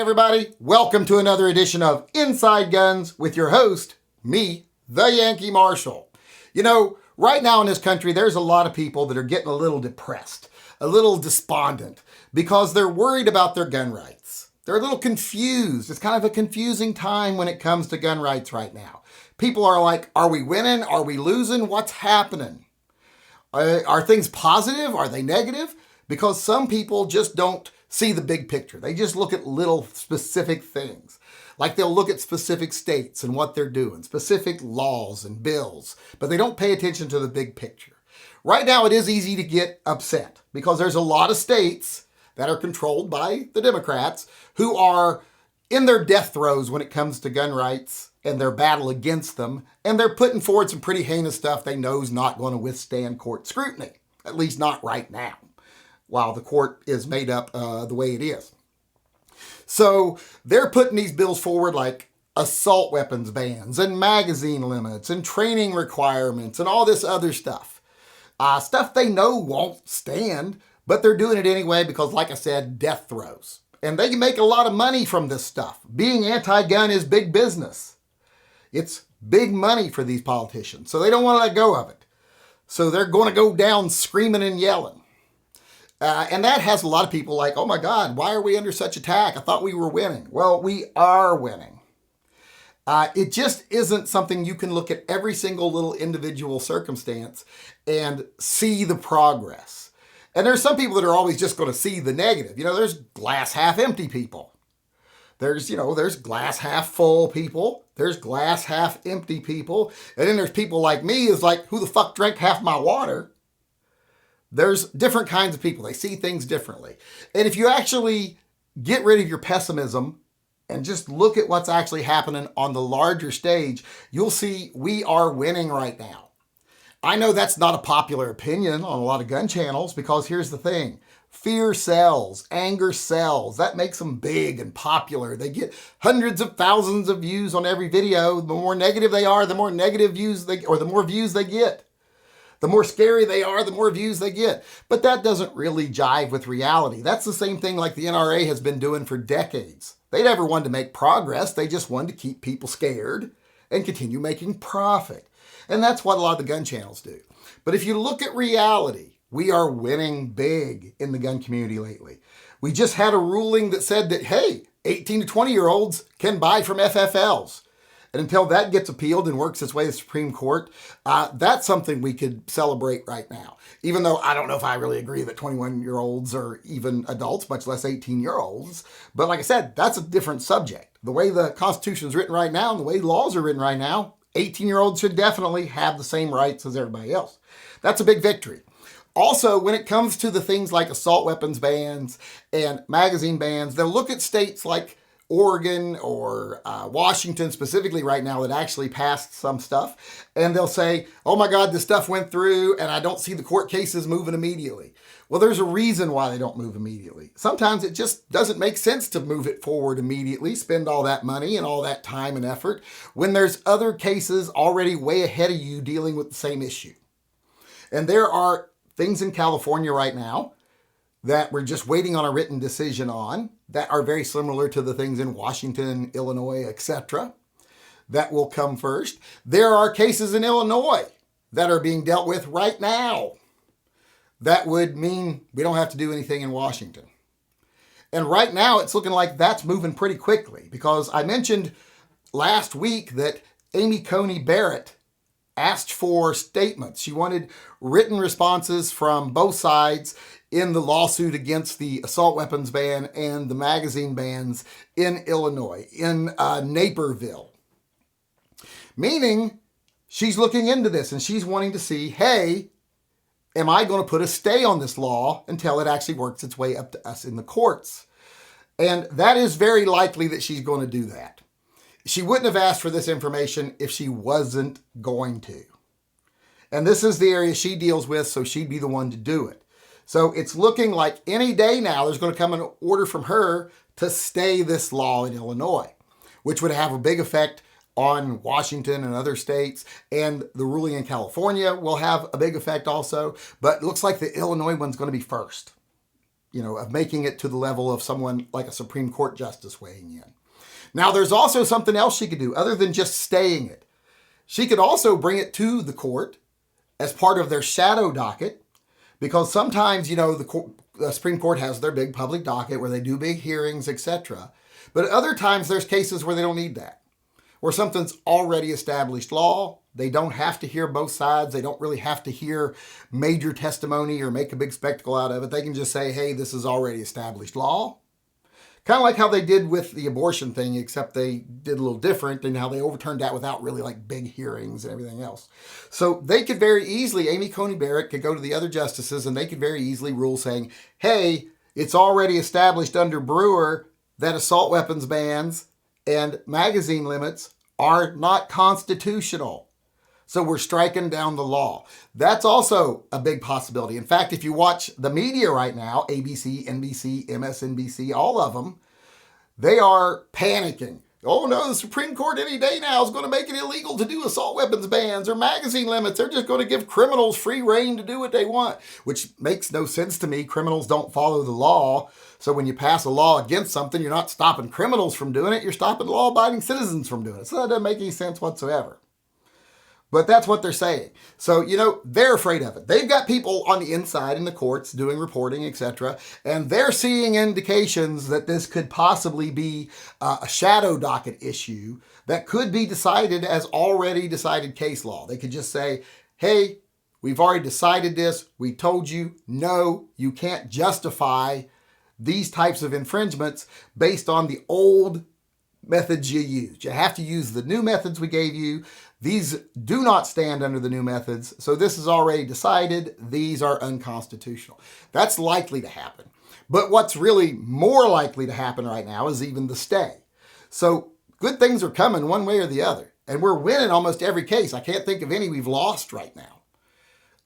everybody. Welcome to another edition of Inside Guns with your host, me, the Yankee Marshal. You know, right now in this country, there's a lot of people that are getting a little depressed, a little despondent, because they're worried about their gun rights. They're a little confused. It's kind of a confusing time when it comes to gun rights right now. People are like, are we winning? Are we losing? What's happening? Are things positive? Are they negative? Because some people just don't see the big picture. They just look at little specific things. Like they'll look at specific states and what they're doing, specific laws and bills, but they don't pay attention to the big picture. Right now, it is easy to get upset because there's a lot of states that are controlled by the Democrats who are in their death throes when it comes to gun rights and their battle against them, and they're putting forward some pretty heinous stuff they know is not going to withstand court scrutiny, at least not right now, while the court is made up the way it is. So they're putting these bills forward like assault weapons bans and magazine limits and training requirements and all this other stuff. Stuff they know won't stand, but they're doing it anyway because, like I said, death throes. And they can make a lot of money from this stuff. Being anti-gun is big business. It's big money for these politicians, so they don't want to let go of it. So they're going to go down screaming and yelling. And that has a lot of people like, oh my God, why are we under such attack? I thought we were winning. Well, we are winning. It just isn't something you can look at every single little individual circumstance and see the progress. And there's some people that are always just going to see the negative. You know, there's glass half empty people. There's glass half full people. There's glass half empty people. And then there's people like me is like, who the fuck drank half my water? There's different kinds of people. They see things differently. And if you actually get rid of your pessimism and just look at what's actually happening on the larger stage, you'll see we are winning right now. I know that's not a popular opinion on a lot of gun channels because here's the thing. Fear sells, anger sells. That makes them big and popular. They get hundreds of thousands of views on every video. The more negative they are, the more negative views the more views they get. The more scary they are, the more views they get. But that doesn't really jive with reality. That's the same thing like the NRA has been doing for decades. They never wanted to make progress. They just wanted to keep people scared and continue making profit. And that's what a lot of the gun channels do. But if you look at reality, we are winning big in the gun community lately. We just had a ruling that said that, hey, 18 to 20-year-olds can buy from FFLs. And until that gets appealed and works its way to the Supreme Court, that's something we could celebrate right now. Even though I don't know if I really agree that 21-year-olds are even adults, much less 18-year-olds. But like I said, that's a different subject. The way the Constitution is written right now and the way laws are written right now, 18-year-olds should definitely have the same rights as everybody else. That's a big victory. Also, when it comes to the things like assault weapons bans and magazine bans, they'll look at states like Oregon or Washington specifically right now that actually passed some stuff. And they'll say, oh my God, this stuff went through and I don't see the court cases moving immediately. Well, there's a reason why they don't move immediately. Sometimes it just doesn't make sense to move it forward immediately, spend all that money and all that time and effort when there's other cases already way ahead of you dealing with the same issue. And there are things in California right now that we're just waiting on a written decision on that are very similar to the things in Washington, Illinois, etc. that will come first. There are cases in Illinois that are being dealt with right now. That would mean we don't have to do anything in Washington. And right now it's looking like that's moving pretty quickly because I mentioned last week that Amy Coney Barrett asked for statements. She wanted written responses from both sides in the lawsuit against the assault weapons ban and the magazine bans in Illinois, in Naperville. Meaning, she's looking into this and she's wanting to see, hey, am I going to put a stay on this law until it actually works its way up to us in the courts? And that is very likely that she's going to do that. She wouldn't have asked for this information if she wasn't going to. And this is the area she deals with, so she'd be the one to do it. So it's looking like any day now there's going to come an order from her to stay this law in Illinois, which would have a big effect on Washington and other states. And the ruling in California will have a big effect also. But it looks like the Illinois one's going to be first. of making it to the level of someone like a Supreme Court justice weighing in. Now, there's also something else she could do other than just staying it. She could also bring it to the court as part of their shadow docket, because sometimes, the Supreme Court has their big public docket where they do big hearings, etc. But at other times, there's cases where they don't need that, where something's already established law. They don't have to hear both sides. They don't really have to hear major testimony or make a big spectacle out of it. They can just say, hey, this is already established law. Kind of like how they did with the abortion thing, except they did a little different and how they overturned that without really like big hearings and everything else. So they could very easily, Amy Coney Barrett could go to the other justices and they could very easily rule saying, hey, it's already established under Brewer that assault weapons bans and magazine limits are not constitutional. So we're striking down the law. That's also a big possibility. In fact, if you watch the media right now, ABC, NBC, MSNBC, all of them, they are panicking. Oh no, the Supreme Court any day now is going to make it illegal to do assault weapons bans or magazine limits. They're just going to give criminals free rein to do what they want, which makes no sense to me. Criminals don't follow the law. So when you pass a law against something, you're not stopping criminals from doing it. You're stopping law-abiding citizens from doing it. So that doesn't make any sense whatsoever. But that's what they're saying. So, they're afraid of it. They've got people on the inside in the courts doing reporting, etc. And they're seeing indications that this could possibly be a shadow docket issue that could be decided as already decided case law. They could just say, hey, we've already decided this. We told you, no, you can't justify these types of infringements based on the old methods you used. You have to use the new methods we gave you. These do not stand under the new methods. So this is already decided. These are unconstitutional. That's likely to happen. But what's really more likely to happen right now is even the stay. So good things are coming one way or the other. And we're winning almost every case. I can't think of any we've lost right now.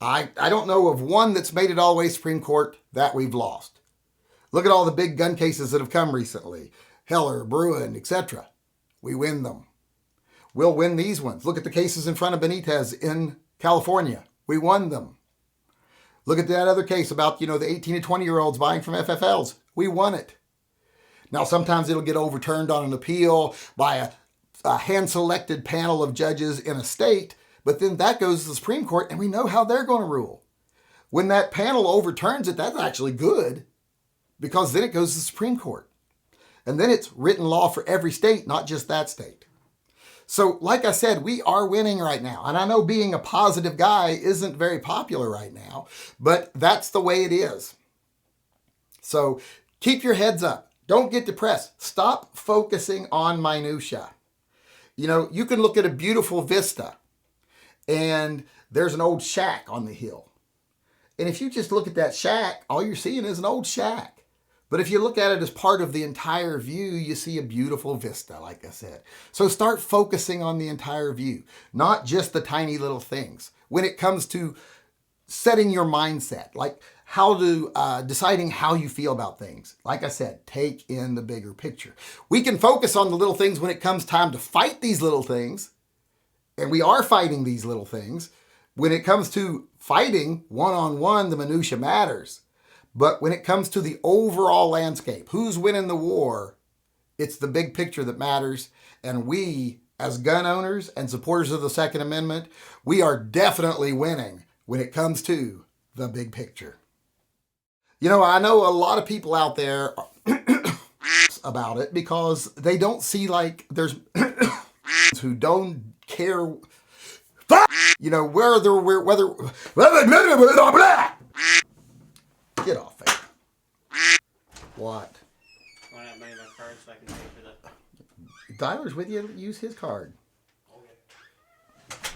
I don't know of one that's made it all the way to Supreme Court that we've lost. Look at all the big gun cases that have come recently. Heller, Bruin, etc. We win them. We'll win these ones. Look at the cases in front of Benitez in California. We won them. Look at that other case about, the 18 to 20-year-olds buying from FFLs. We won it. Now, sometimes it'll get overturned on an appeal by a hand-selected panel of judges in a state, but then that goes to the Supreme Court, and we know how they're going to rule. When that panel overturns it, that's actually good, because then it goes to the Supreme Court. And then it's written law for every state, not just that state. So, like I said, we are winning right now. And I know being a positive guy isn't very popular right now, but that's the way it is. So, keep your heads up. Don't get depressed. Stop focusing on minutia. You can look at a beautiful vista and there's an old shack on the hill. And if you just look at that shack, all you're seeing is an old shack. But if you look at it as part of the entire view, you see a beautiful vista, like I said. So start focusing on the entire view, not just the tiny little things. When it comes to setting your mindset, like deciding how you feel about things. Like I said, take in the bigger picture. We can focus on the little things when it comes time to fight these little things. And we are fighting these little things. When it comes to fighting one-on-one, the minutia matters. But when it comes to the overall landscape, who's winning the war, it's the big picture that matters. And we, as gun owners and supporters of the Second Amendment, we are definitely winning when it comes to the big picture. I know a lot of people out there about it because they don't see there's who don't care, whether get off it. What? Why not money my card so I can pay for the... Tyler's with you. Use his card. Okay.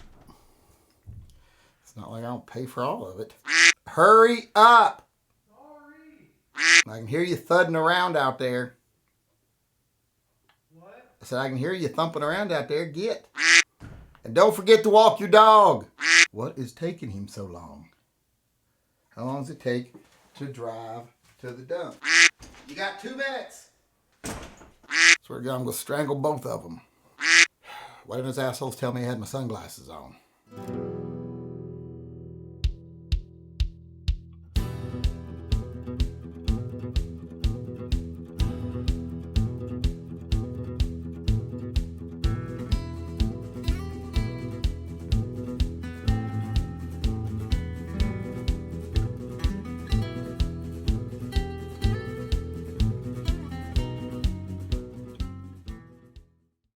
It's not like I don't pay for all of it. Hurry up! Sorry. I can hear you thudding around out there. What? I said I can hear you thumping around out there. Get. And don't forget to walk your dog. What is taking him so long? How long does it take to drive to the dump? You got 2 minutes. Swear to God, I'm going to strangle both of them. Why didn't those assholes tell me I had my sunglasses on?